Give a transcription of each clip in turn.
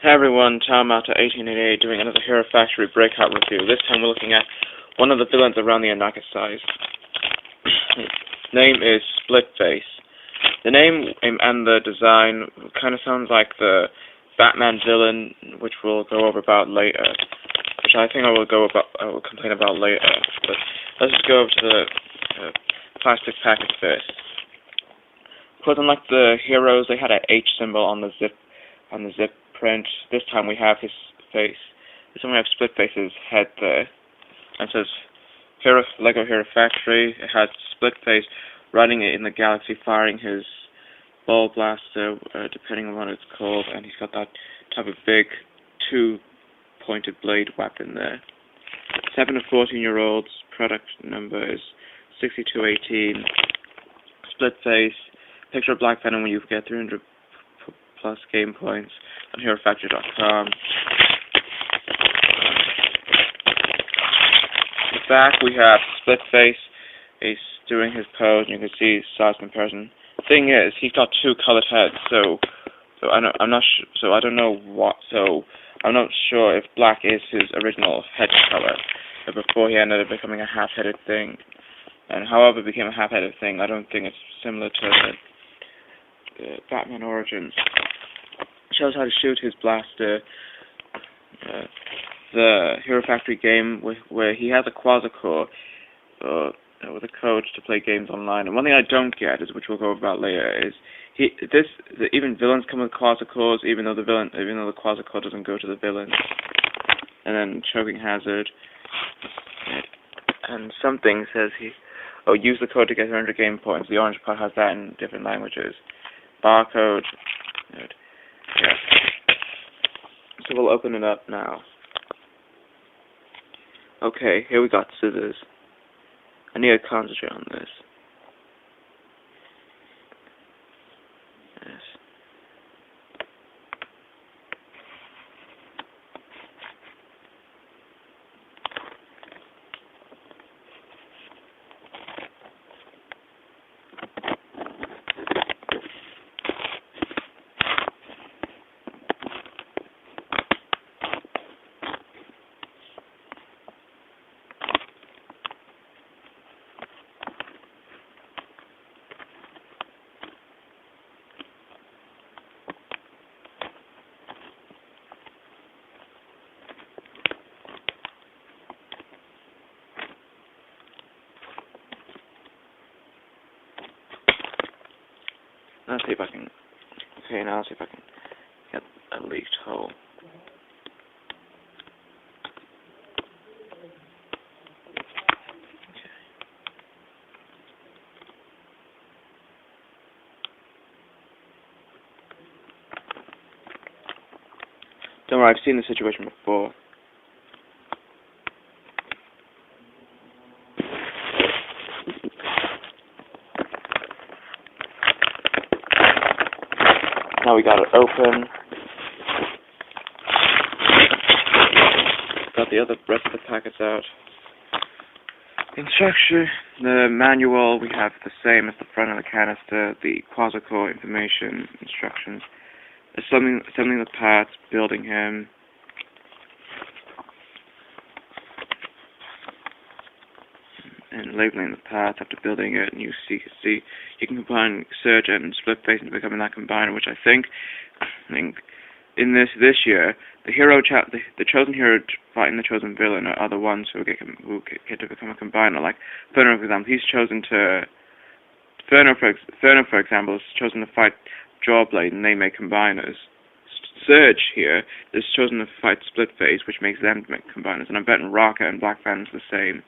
Hey everyone, Tom out 1888 doing another Hero Factory breakout review. This time we're looking at one of the villains around the Anaka size. His name is Splitface. The name and the design kind of sounds like the Batman villain, which we'll go over about later. Which I think I will complain about later. But let's just go over to the plastic packet first. Of course, unlike the heroes, they had an H symbol on the zip print. This time we have his face. This time we have Splitface's head there. And it says Lego Hero Factory. It has Splitface riding it in the galaxy, firing his ball blaster, depending on what it's called, and he's got that type of big two-pointed blade weapon there. 7 to 14-year-olds. Product number is 6218. Splitface. Picture of Black Venom when you get 300 plus game points on HeroFactory.com. In the back we have Splitface. He's doing his pose, and you can see size comparison. Thing is, he's got two colored heads, so I'm not sure if black is his original head color. Before he ended up becoming a half-headed thing, and however it became a half-headed thing, I don't think it's similar to the Batman Origins. Shows how to shoot his blaster. The Hero Factory game where he has a quasi-core with a code to play games online. And one thing I don't get is, which we'll go about later, is even villains come with quasi-cores, even though the quasi-core doesn't go to the villain. And then choking hazard. And something says use the code to get 100 game points. The orange part has that in different languages. Barcode. Yeah. So we'll open it up now. Okay, here we got scissors. I need to concentrate on this. Yes. Let's see if I can. Okay, now let's see if I can get a leaked hole. Okay. Don't worry, I've seen this situation before. Now we got it open. Got the rest of the packets out. Instruction, the manual, we have the same as the front of the canister, the quasi-core information, instructions. Assembling the parts, building him. And labeling the parts after building it, and you can combine Surge and Splitface into becoming that combiner, which I think in this year the chosen hero fighting the chosen villain are the ones who get to become a combiner. Like Furno, for example, Furno, for example, is chosen to fight Jawblade, and they make combiners. Surge here is chosen to fight Splitface, which makes them make combiners, and I'm betting Rocket and Black Phantom's the same.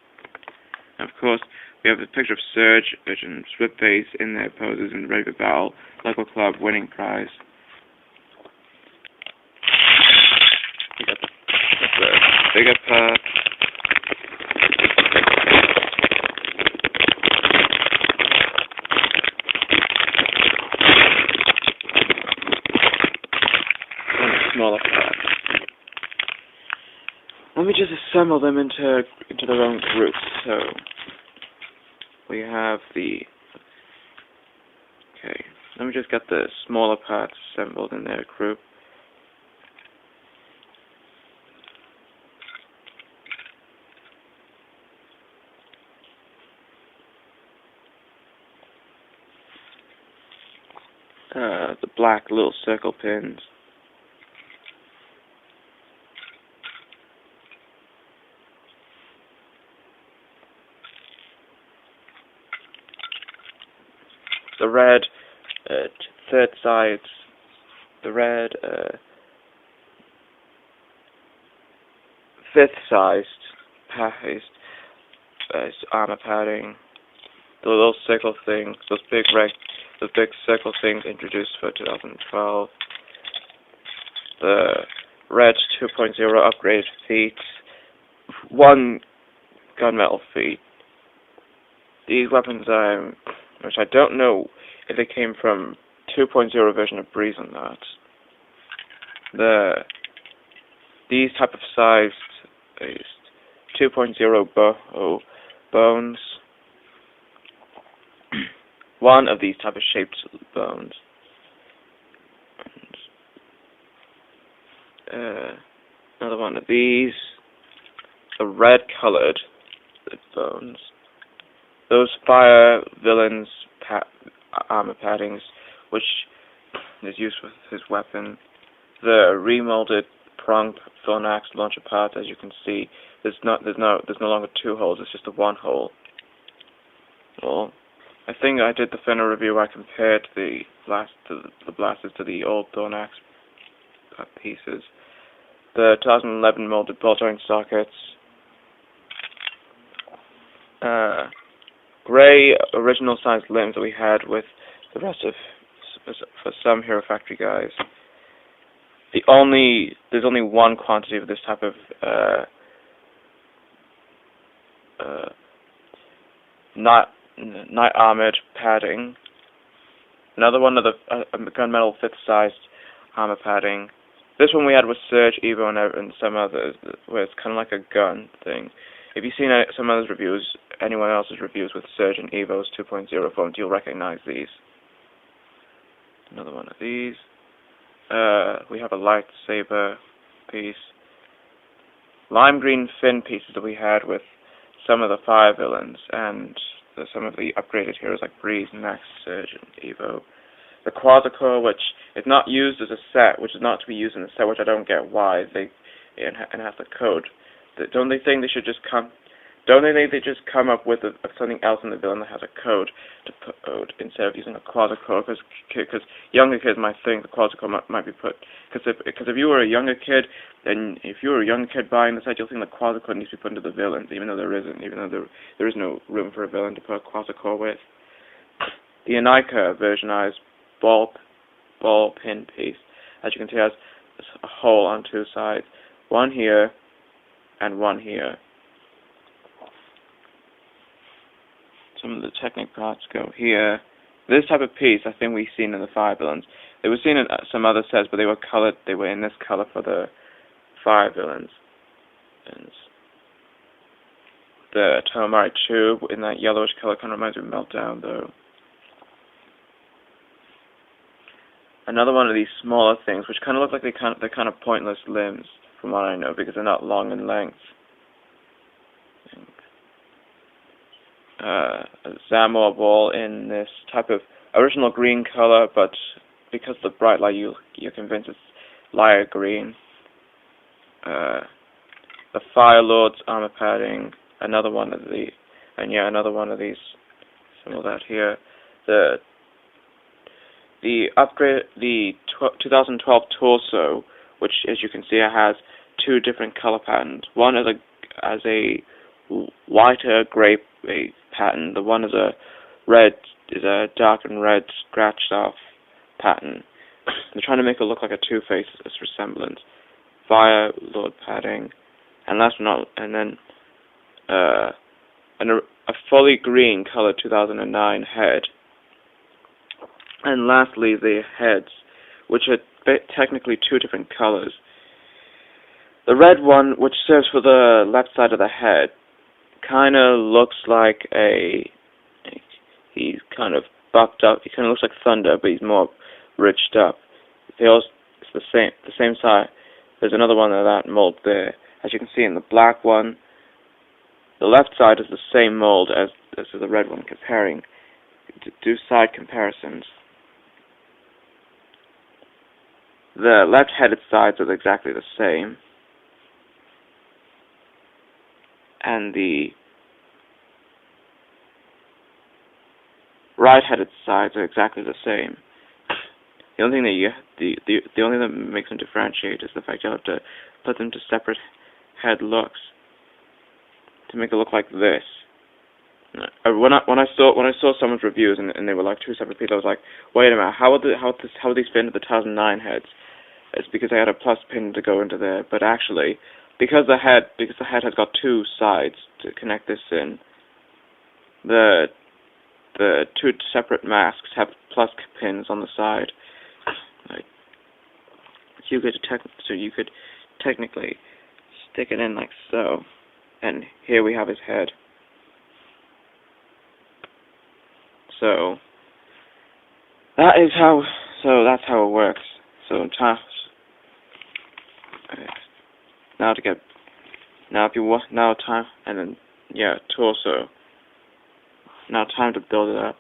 And of course, we have a picture of Surge and Splitface in their poses in ready for battle. Local club winning prize. We got the bigger part. And a smaller part. Let me just assemble them into their own groups. So we have okay, let me just get the smaller parts assembled in their group. black little circle pins. The red third sides, the red fifth sized armor padding, the little circle things, those big circle things introduced for 2012, the red 2.0 upgraded feet, one gunmetal feet. These weapons, which I don't know if they came from 2.0 version of Breeze or not. These type of sized 2.0 bones. One of these type of shaped bones. Another one of these. The red colored bones. Those fire villains armor paddings, which is used with his weapon. The remolded pronged Thonax launcher parts, as you can see, there's no longer two holes. It's just a one hole. Well, I think I did the final review. I compared the blasters to the old Thonax pieces. The 2011 molded ball joint sockets. Grey original size limbs that we had with the rest of for some Hero Factory guys. There's only one quantity of this type of night armored padding. Another one of the gunmetal fifth sized armor padding. This one we had with Surge, Evo, and some others, where it's kind of like a gun thing. If you've seen some others reviews, anyone else's reviews with Surge and Evo's 2.0 forms, you'll recognize these. Another one of these. We have a lightsaber piece. Lime green fin pieces that we had with some of the fire villains and some of the upgraded heroes like Breeze, Max, Surge, and Evo. The Quasicore, which is not used as a set, which is not to be used in a set, which I don't get why they enhance the code. Don't they think they should just come? Don't they think they just come up with something else in the villain that has a code to put instead of using a Quasicore? Because younger kids might think the Quasicore might be put. Because if you were a younger kid, then if you were a younger kid buying the set, you'll think the Quasicore needs to be put into the villains, even though there isn't. Even though there is no room for a villain to put a Quasicore with. The Anika versionized ball pin piece, as you can see, has a hole on two sides, one here and one here. Some of the Technic parts go here. This type of piece, I think we've seen in the Fire Villains. They were seen in some other sets, but they were colored. They were in this color for the Fire Villains. And the Tomari tube in that yellowish color kind of reminds me of Meltdown, though. Another one of these smaller things, which kind of look like they're kind of pointless limbs, from what I know, because they're not long in length. A Zamor ball in this type of original green color, but because of the bright light, you're convinced it's lighter green. The Fire Lord's armor padding, another one of these, some of that here. The upgrade, the 2012 torso, which, as you can see, it has two different color patterns. One is a whiter gray pattern. The one is a darkened red scratched off pattern. They're trying to make it look like a Two-Face resemblance. Fire Lord padding, and then a fully green color 2009 head. And lastly, the heads, which are technically two different colors. The red one, which serves for the left side of the head, kind of looks like he's kind of buffed up. He kind of looks like Thunder, but he's more riched up. It's the same size. There's another one of that mold there. As you can see in the black one, the left side is the same mold as the red one. Comparing, do side comparisons. the left-headed sides are exactly the same, and the right-headed sides are exactly the same. The only thing that the only thing that makes them differentiate is the fact you have to put them to separate head looks to make it look like this. When I saw someone's reviews and they were like two separate pieces, I was like, wait a minute, how would these fit into the 2009 heads? It's because they had a plus pin to go into there, but actually, because the head has got two sides to connect this in, the two separate masks have plus pins on the side. Like, you could technically stick it in like so, and here we have his head. So that's how it works. So torso. Now time to build it up.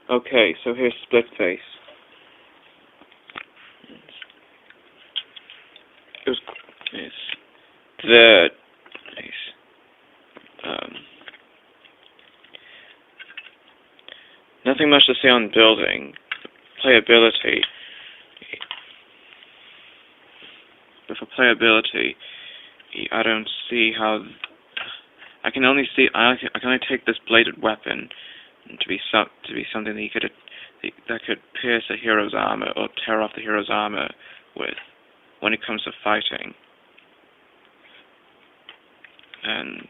Okay, so here's Splitface. It's the nothing much to say on building. Playability. But for playability, I don't see how. I can only take this bladed weapon to be something that could pierce a hero's armor or tear off the hero's armor with when it comes to fighting. And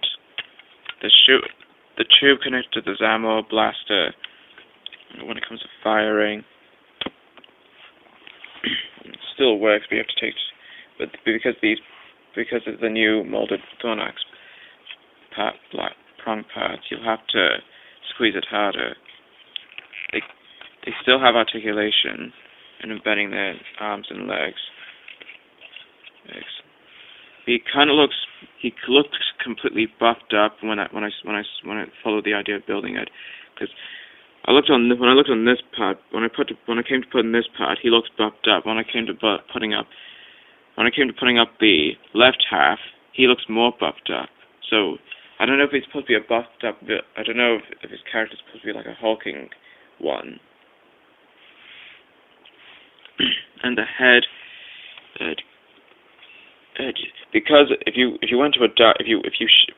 the tube connected to the ammo blaster when it comes to firing. It still works, but you have to take. But because of the new molded Thornax prong parts, you'll have to squeeze it harder. They still have articulation and embedding their arms and legs. He looks completely buffed up when I followed the idea of building it, because when I looked on this part, when I came to putting this part, he looks buffed up. When I came to putting up the left half, he looks more buffed up. So I don't know if he's supposed to be a buffed up. I don't know if his character's supposed to be like a hulking one. And the head, because if you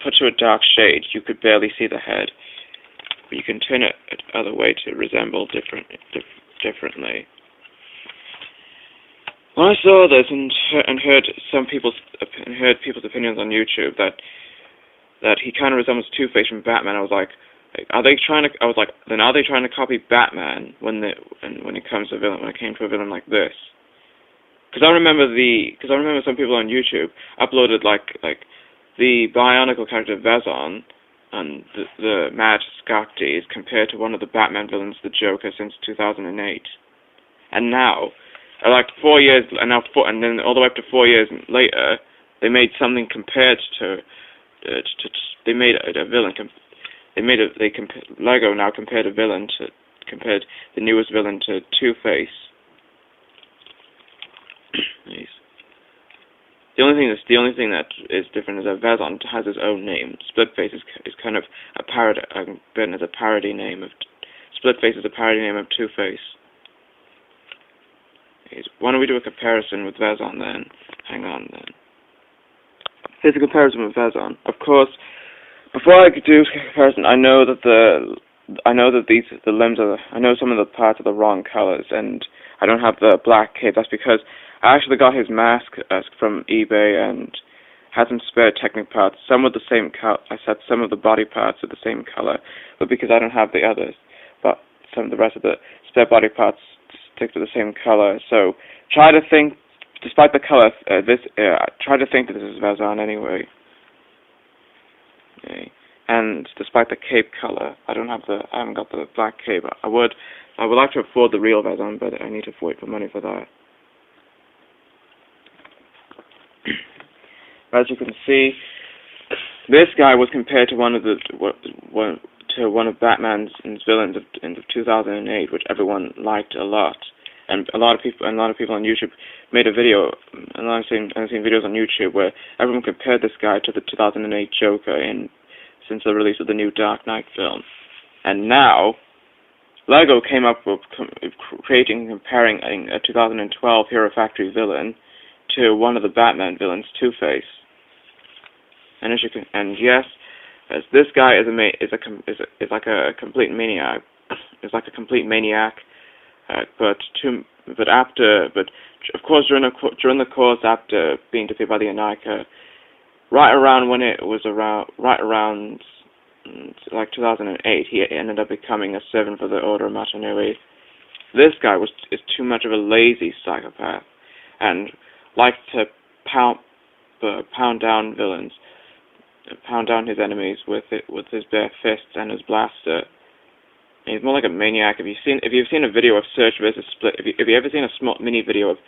put to a dark shade, you could barely see the head. But you can turn it the other way to resemble differently. When I saw this and heard people's opinions on YouTube that he kind of resembles Two-Face from Batman, I was like, are they trying to copy Batman when it comes to a villain? When it came to a villain like this, because I remember some people on YouTube uploaded like the Bionicle character Vezon and the Mad Skeksis compared to one of the Batman villains, the Joker, since 2008, and now. Like 4 years, and then all the way up to 4 years later, they made something compared to. They made a villain. Lego now compared the newest villain to Two-Face. The only thing that is different is that Vezon has his own name. Splitface is kind of a parody name of. Splitface is a parody name of Two-Face. Why don't we do a comparison with Vezon then? Hang on then. Here's a comparison with Vezon. Of course, before I could do a comparison, I know that the limbs are. I know some of the parts are the wrong colors, and I don't have the black cape. That's because I actually got his mask from eBay and had some spare Technic parts. Some with the same color. I said some of the body parts are the same color, but because I don't have the others, but the rest of the spare body parts stick to the same color. So try to think, despite the color, try to think that this is Vezon anyway. Okay. And despite the cape color, I haven't got the black cape. I would like to afford the real Vezon, but I need to wait for money for that. As you can see, this guy was compared to one of Batman's villains of 2008, which everyone liked a lot, and a lot of people on YouTube made a video, and I've seen videos on YouTube where everyone compared this guy to the 2008 Joker since the release of the new Dark Knight film, and now Lego came up with comparing a 2012 Hero Factory villain to one of the Batman villains, Two-Face, and yes. As this guy is like a complete maniac. Is like a complete maniac. But of course during the course after being defeated by the Anarcha, right around like 2008, he ended up becoming a servant for the Order of Matanui. This guy is too much of a lazy psychopath, and likes to pound down villains. Pound down his enemies with his bare fists and his blaster. And he's more like a maniac. If you've seen a video of Surge versus Split, if you've ever seen a small mini video of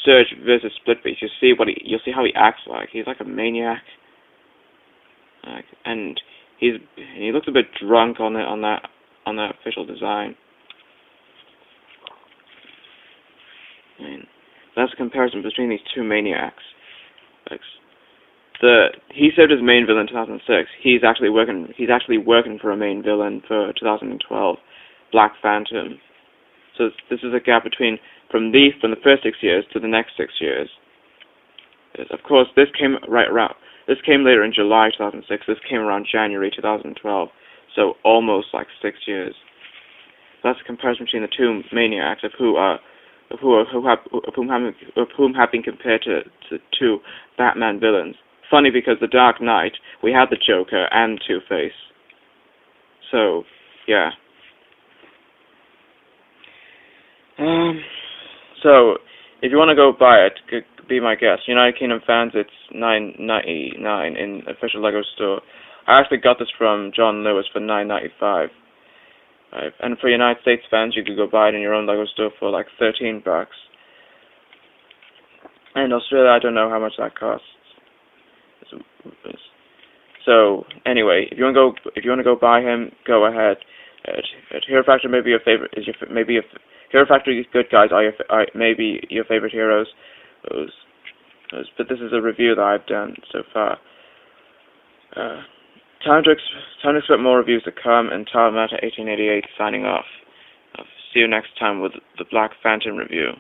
Surge versus Splitface, you'll see how he acts like. He's like a maniac. And he looks a bit drunk on that official design. That's a comparison between these two maniacs. He served as main villain in 2006. He's actually working for a main villain for 2012, Black Phantom. So this is a gap from the first 6 years to the next 6 years. Of course, this came later in July 2006. This came around January 2012. So almost like 6 years. That's a comparison between the two maniacs of whom have been compared to two Batman villains. Funny because The Dark Knight, we had the Joker and Two-Face. So, yeah. So, if you want to go buy it, be my guest. United Kingdom fans, it's $9.99 in official LEGO store. I actually got this from John Lewis for $9.95. And for United States fans, you could go buy it in your own LEGO store for like $13. And Australia, I don't know how much that costs. So anyway, if you want to go buy him, go ahead. Hero Factor may be your favorite. Hero Factory's good guys are maybe your favorite heroes. But this is a review that I've done so far. Time to expect more reviews to come, and Talmata 1888 signing off. I'll see you next time with the Black Phantom review.